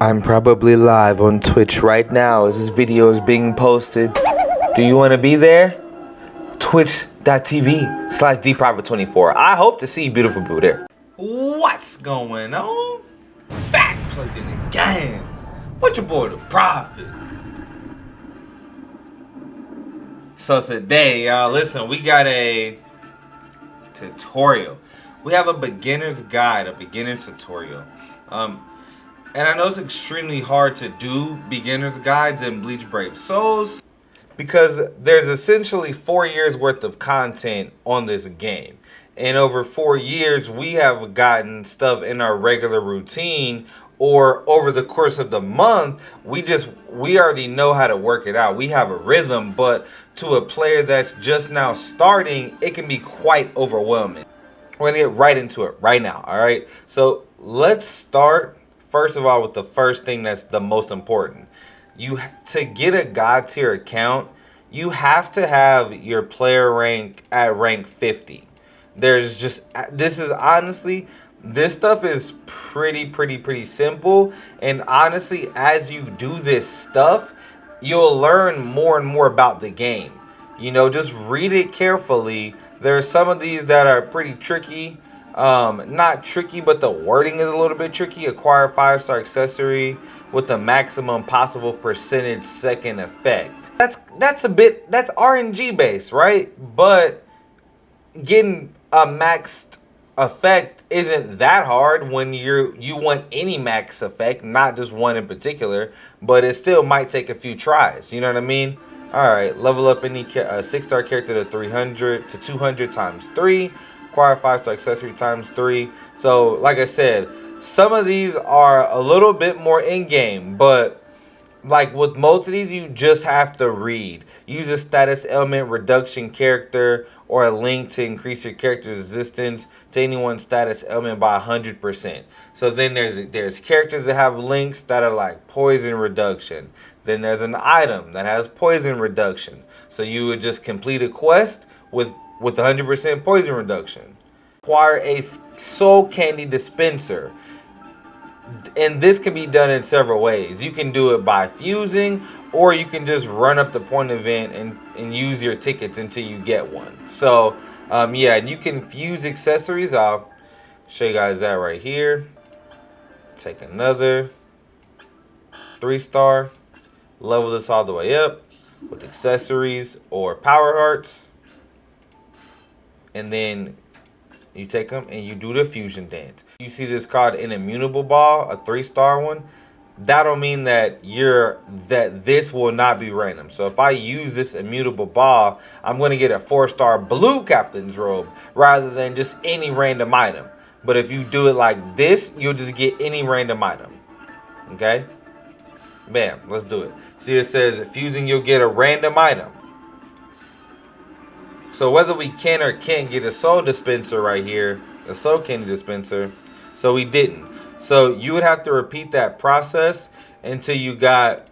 I'm probably live on Twitch right now as this video is being posted. Do you want to be there? Twitch.tv/DPrivate24. I hope to see you beautiful people there. What's going on? Back plugged in the game. What your boy the Prophet. So today, y'all, listen, we got a tutorial. We have a beginner's guide, a beginner tutorial. And I know it's extremely hard to do beginner's guides in Bleach Brave Souls because there's essentially 4 years worth of content on this game. And over 4 years, we have gotten stuff in our regular routine, or over the course of the month, we already know how to work it out. We have a rhythm, but to a player that's just now starting, it can be quite overwhelming. We're gonna get right into it right now, all right? So let's start, first of all, with the first thing that's the most important. To get a God tier account, you have to have your player rank at rank 50. This stuff is pretty simple. And honestly, as you do this stuff, you'll learn more and more about the game. You know, just read it carefully. There are some of these that are pretty tricky. Not tricky, but the wording is a little bit tricky. Acquire 5-star accessory with the maximum possible percentage second effect. That's RNG based, right? But getting a maxed effect isn't that hard when you want any max effect, not just one in particular, but it still might take a few tries. You know what I mean? All right, level up any 6-star character to 300 to 200 times 3. Acquire 5-star accessory times 3. So, like I said, some of these are a little bit more in-game, but like with most of these, you just have to read. Use a status element reduction character or a link to increase your character's resistance to anyone's status element by 100%. So then there's characters that have links that are like poison reduction. Then there's an item that has poison reduction. So you would just complete a quest with 100% poison reduction. Acquire a soul candy dispenser. And this can be done in several ways. You can do it by fusing, or you can just run up the point event and use your tickets until you get one. So, yeah, and you can fuse accessories. I'll show you guys that right here. Take another 3-star. Level this all the way up with accessories or power hearts. And then you take them and you do the fusion dance. You see this called an immutable ball, a 3-star one. That'll mean that this will not be random. So if I use this immutable ball, I'm going to get a 4-star blue captain's robe rather than just any random item. But if you do it like this, you'll just get any random item. Okay? Bam, let's do it. See, it says fusing, you'll get a random item. So whether we can or can't get a soul dispenser right here, a soul candy dispenser, so we didn't. So you would have to repeat that process until you got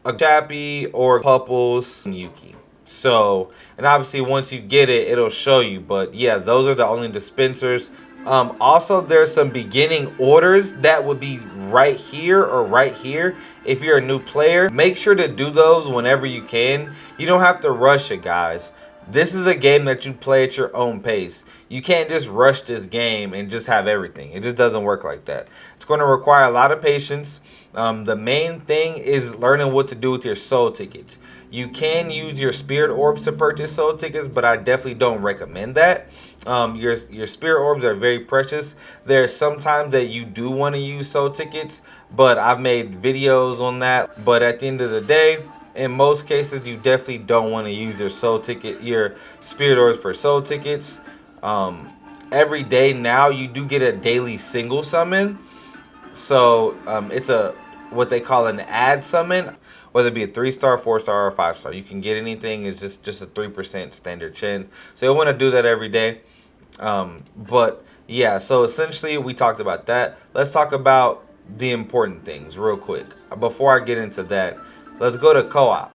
a Chappie or Pupples and Yuki. So, and obviously once you get it, it'll show you. But yeah, those are the only dispensers. Also, there's some beginning orders that would be right here or right here. If you're a new player, make sure to do those whenever you can. You don't have to rush it, guys. This is a game that you play at your own pace. You can't just rush this game and just have everything. It just doesn't work like that. It's going to require a lot of patience. The main thing is learning what to do with your soul tickets. You can use your spirit orbs to purchase soul tickets, but I definitely don't recommend that. Your spirit orbs are very precious. There's sometimes that you do want to use soul tickets, but I've made videos on that. But at the end of the day, in most cases, you definitely don't want to use your spirit orbs for soul tickets. Every day now, you do get a daily single summon. So it's what they call an ad summon. Whether it be a 3-star, 4-star, or 5-star, you can get anything. It's just a 3% standard chin. So you'll want to do that every day. But yeah, so essentially we talked about that. Let's talk about the important things real quick. Before I get into that, let's go to co-op.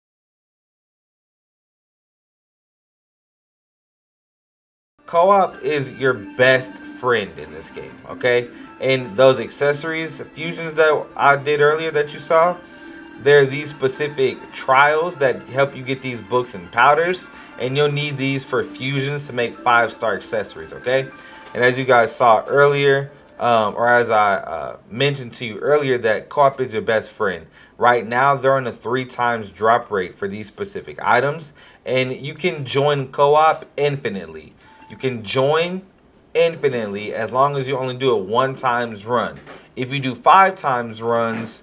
Co-op is your best friend in this game, okay? And those accessories, fusions that I did earlier that you saw, there are these specific trials that help you get these books and powders, and you'll need these for fusions to make 5-star accessories, okay? And as you guys saw earlier, or as I mentioned to you earlier, that Co-op is your best friend. Right now, they're on a 3 times drop rate for these specific items, and you can join Co-op infinitely. You can join infinitely as long as you only do a 1 times run. If you do 5 times runs,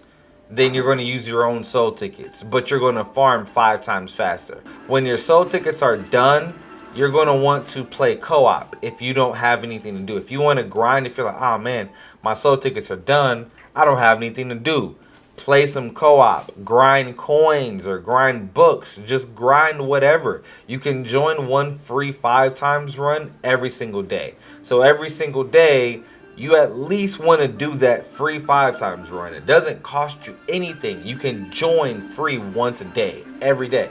then you're going to use your own soul tickets, but you're going to farm 5 times faster. When your soul tickets are done, you're going to want to play co-op if you don't have anything to do. If you want to grind, if you're like, oh man, my soul tickets are done, I don't have anything to do. Play some co-op, grind coins or grind books, just grind whatever. You can join one free 5 times run every single day. So every single day, you at least want to do that free 5 times run. It doesn't cost you anything. You can join free once a day, every day.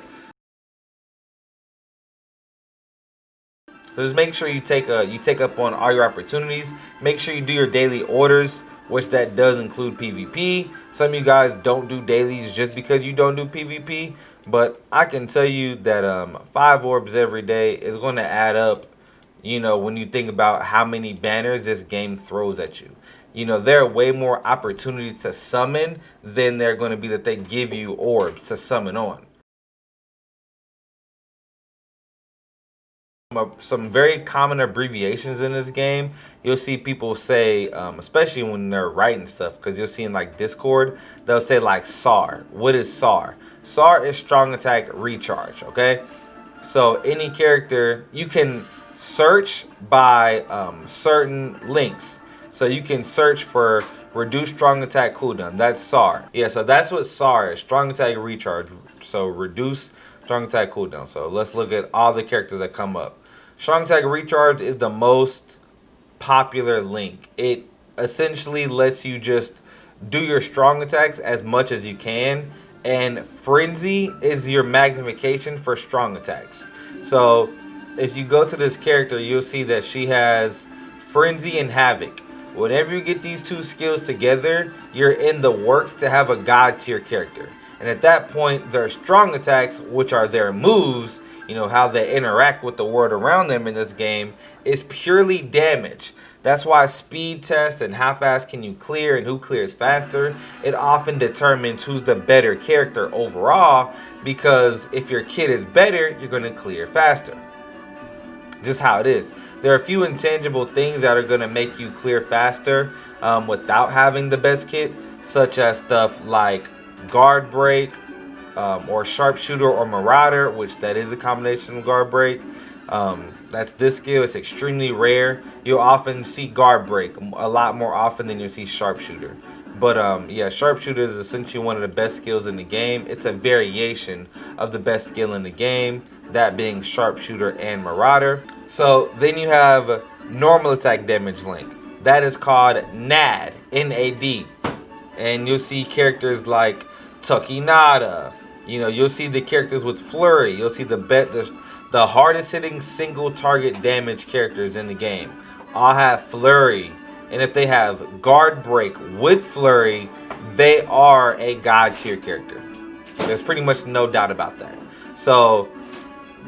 So just make sure you take up on all your opportunities. Make sure you do your daily orders, which that does include PvP. Some of you guys don't do dailies just because you don't do PvP, but I can tell you that 5 orbs every day is going to add up. You know, when you think about how many banners this game throws at you. You know, there are way more opportunities to summon than they're going to be that they give you orbs to summon on. Some very common abbreviations in this game. You'll see people say, especially when they're writing stuff, because you'll see in like Discord, they'll say like SAR. What is SAR? SAR is strong attack recharge, okay? So any character, you can search by certain links. So you can search for reduce strong attack cooldown. That's SAR. Yeah, so that's what SAR is. Strong attack recharge. So reduce strong attack cooldown. So let's look at all the characters that come up. Strong attack recharge is the most popular link. It essentially lets you just do your strong attacks as much as you can. And frenzy is your magnification for strong attacks. So if you go to this character, you'll see that she has Frenzy and Havoc. Whenever you get these 2 skills together, you're in the works to have a god tier character. And at that point, their strong attacks, which are their moves, you know, how they interact with the world around them in this game, is purely damage. That's why speed test and how fast can you clear and who clears faster, it often determines who's the better character overall, because if your kid is better, you're going to clear faster. Just how it is. There are a few intangible things that are going to make you clear faster without having the best kit, such as stuff like guard break or sharpshooter or marauder, which that is a combination of guard break. That's this skill. It's extremely rare. You'll often see guard break a lot more often than you'll see sharpshooter. But yeah, sharpshooter is essentially one of the best skills in the game. It's a variation of the best skill in the game, that being sharpshooter and marauder. So then you have normal attack damage link. That is called NAD, N-A-D. And you'll see characters like Tokinada. You know, you'll see the characters with Flurry. You'll see the hardest hitting single target damage characters in the game all have Flurry. And if they have guard break with Flurry, they are a god tier character. There's pretty much no doubt about that. So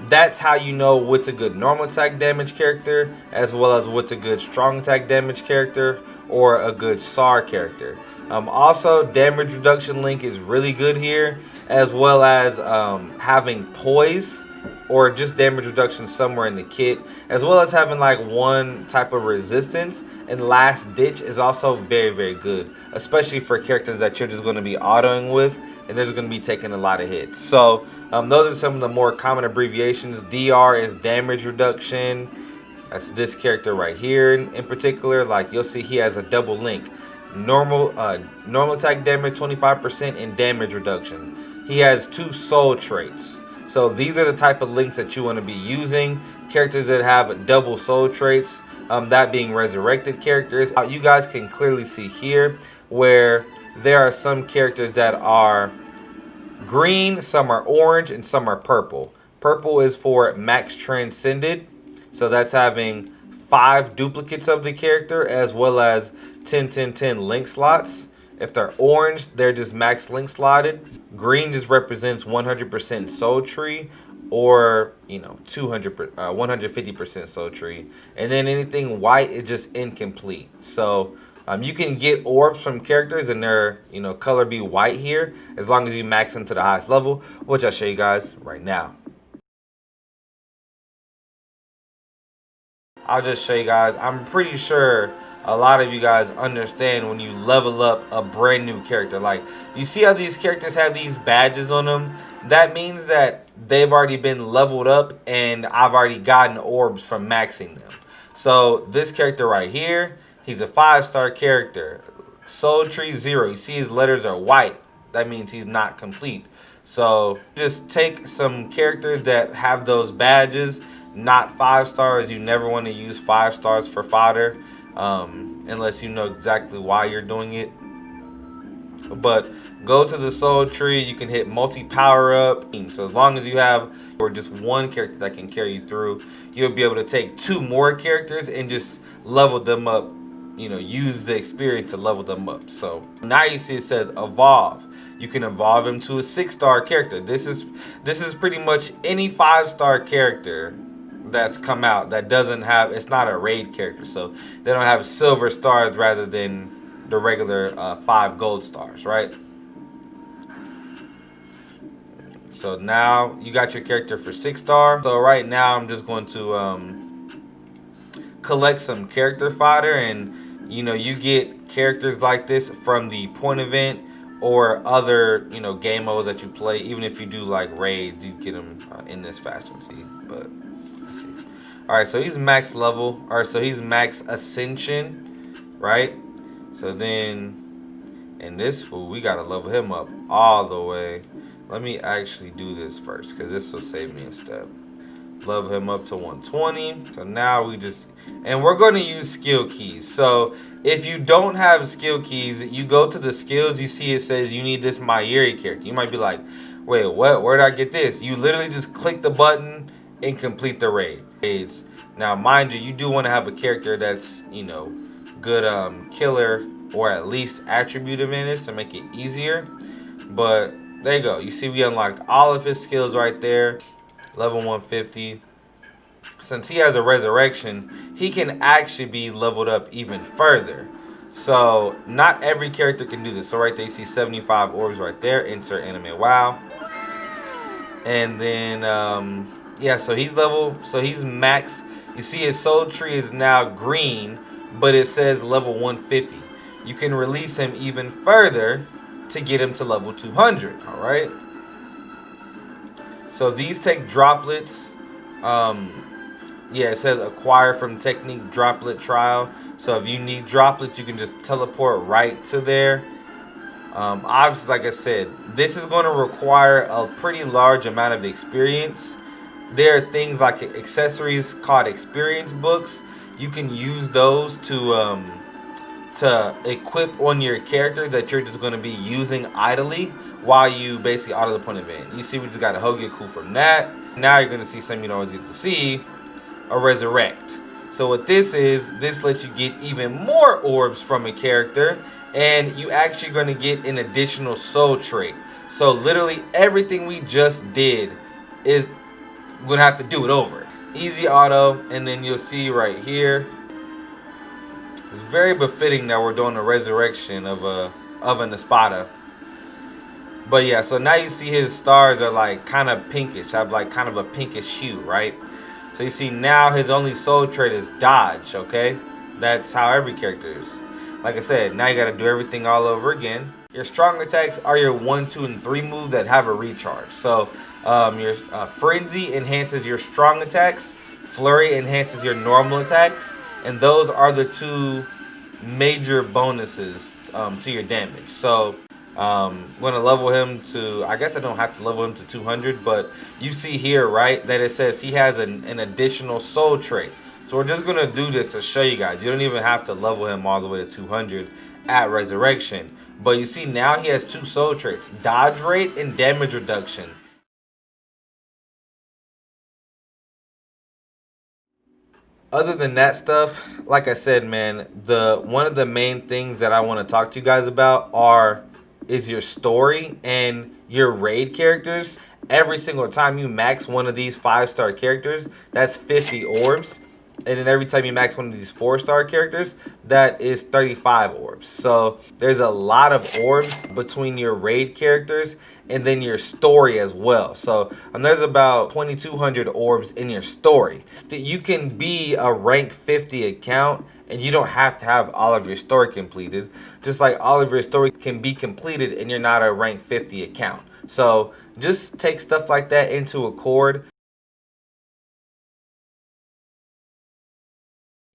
that's how you know what's a good normal attack damage character, as well as what's a good strong attack damage character or a good SAR character. Also, damage reduction link is really good here, as well as having poise or just damage reduction somewhere in the kit, as well as having like one type of resistance. And last ditch is also very, very good, especially for characters that you're just going to be autoing with and they're just going to be taking a lot of hits. So those are some of the more common abbreviations. DR is damage reduction. That's this character right here in particular. Like you'll see he has a double link. Normal attack damage 25% and damage reduction. He has 2 soul traits. So these are the type of links that you want to be using. Characters that have double soul traits, that being resurrected characters. You guys can clearly see here where there are some characters that are green, some are orange, and some are purple. Purple is for max transcended. So that's having 5 duplicates of the character, as well as 10 link slots. If they're orange, they're just max link slotted. Green just represents 100% soul tree, or 150% soul tree. And then anything white is just incomplete. So you can get orbs from characters and their color be white here, as long as you max them to the highest level, which I'll show you guys right now. I'll just show you guys. I'm pretty sure a lot of you guys understand when you level up a brand new character. Like, you see how these characters have these badges on them? That means that they've already been leveled up and I've already gotten orbs from maxing them. So this character right here, he's a 5-star character. Soul Tree 0. You see his letters are white. That means he's not complete. So just take some characters that have those badges, not 5 stars. You never want to use 5 stars for fodder, unless you know exactly why you're doing it. But go to the soul tree. You can hit multi power up. So as long as you have or just one character that can carry you through, you'll be able to take 2 more characters and just level them up. Use the experience to level them up. So now you see it says evolve. You can evolve him to a 6-star character. This is pretty much any 5-star character that's come out that doesn't have, it's not a raid character, so they don't have silver stars rather than the regular 5 gold stars, right? So now you got your character for 6-star. So right now I'm just going to collect some character fodder, and you get characters like this from the point event or other game modes that you play. Even if you do like raids, you get them in this fashion. See, but all right, so he's max level. All right, so he's max ascension, right? So then in this fool, we gotta level him up all the way. Let me actually do this first, because this will save me a step. Level him up to 120. So now and we're going to use skill keys. So if you don't have skill keys, you go to the skills, you see it says you need this Mayuri character. You might be like, wait, what? Where did I get this? You literally just click the button and complete the raids. Now, mind you, you do want to have a character that's, good killer or at least attribute advantage to make it easier. But there you go. You see we unlocked all of his skills right there. Level 150. Since he has a resurrection, he can actually be leveled up even further. So not every character can do this. So right there you see 75 orbs right there. Insert anime wow. And then yeah, so he's max. You see his soul tree is now green, but it says level 150. You can release him even further to get him to level 200. All right. So these take droplets. Yeah, it says acquire from technique droplet trial. So if you need droplets, you can just teleport right to there. Obviously, like I said, this is going to require a pretty large amount of experience. There are things like accessories called experience books. You can use those to equip on your character that you're just going to be using idly while you basically auto the point event. You see we just got a Hogeku from that. Now you're going to see something you don't always get to see, a resurrect. So what this is, this lets you get even more orbs from a character, and you actually going to get an additional soul trait. So literally everything we just did is we're going to have to do it over. Easy auto, and then you'll see right here, it's very befitting that we're doing a resurrection of an Espada. But yeah, so now you see his stars are like kind of pinkish, have like kind of a pinkish hue, right? So you see now his only soul trait is dodge, okay? That's how every character is. Like I said, now you got to do everything all over again. Your strong attacks are your 1, 2, and 3 moves that have a recharge. So your Frenzy enhances your strong attacks. Flurry enhances your normal attacks. And those are the 2 major bonuses to your damage. So I'm going to level him to, I guess I don't have to level him to 200, but you see here, right, that it says he has an additional soul trait. So we're just going to do this to show you guys. You don't even have to level him all the way to 200 at resurrection. But you see now he has 2 soul traits, dodge rate and damage reduction. Other than that stuff, like I said, man, one of the main things that I want to talk to you guys about is your story and your raid characters. Every single time you max one of these 5-star characters, that's 50 orbs. And then every time you max one of these 4-star characters, that is 35 orbs. So there's a lot of orbs between your raid characters and then your story as well. So there's about 2,200 orbs in your story. You can be a rank 50 account and you don't have to have all of your story completed. Just like all of your story can be completed and you're not a rank 50 account. So just take stuff like that into accord.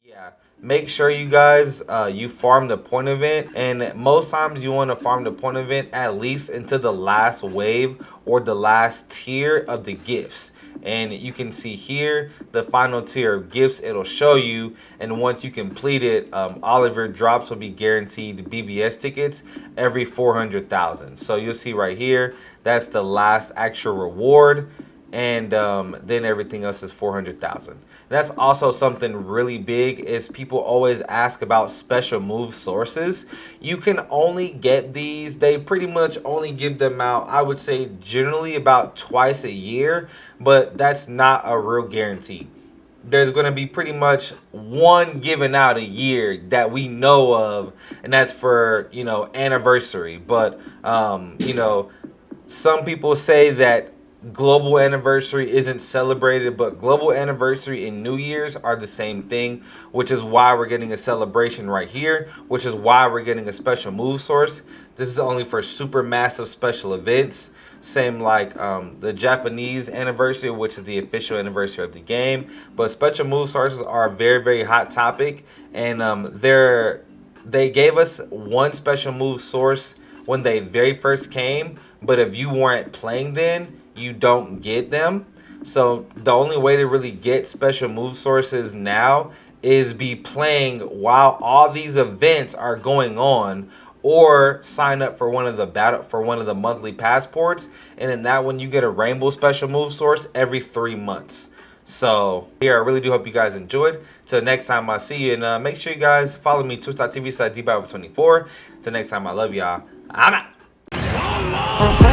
Yeah, make sure you guys you farm the point event, and most times you want to farm the point event at least into the last wave or the last tier of the gifts. And you can see here the final tier of gifts, it'll show you, and once you complete it, all of your drops will be guaranteed BBS tickets every 400,000. So you'll see right here, that's the last actual reward, and then everything else is 400,000. That's also something really big, is people always ask about special move sources. You can only get these, they pretty much only give them out, I would say generally about twice a year, but that's not a real guarantee. There's going to be pretty much one given out a year that we know of, and that's for, anniversary. But some people say that global anniversary isn't celebrated, but global anniversary and New Year's are the same thing, which is why we're getting a celebration right here, which is why we're getting a special move source. This is only for super massive special events, same like the Japanese anniversary, which is the official anniversary of the game. But special move sources are a very, very hot topic, and they gave us one special move source when they very first came, but if you weren't playing then, you don't get them. So the only way to really get special move sources now is be playing while all these events are going on, or sign up for one of the monthly passports, and in that one you get a rainbow special move source every 3 months. So here, I really do hope you guys enjoyed. Till next time, I'll see you, and make sure you guys follow me twitch.tv/dbow24. Till next time, I love y'all. I'm out.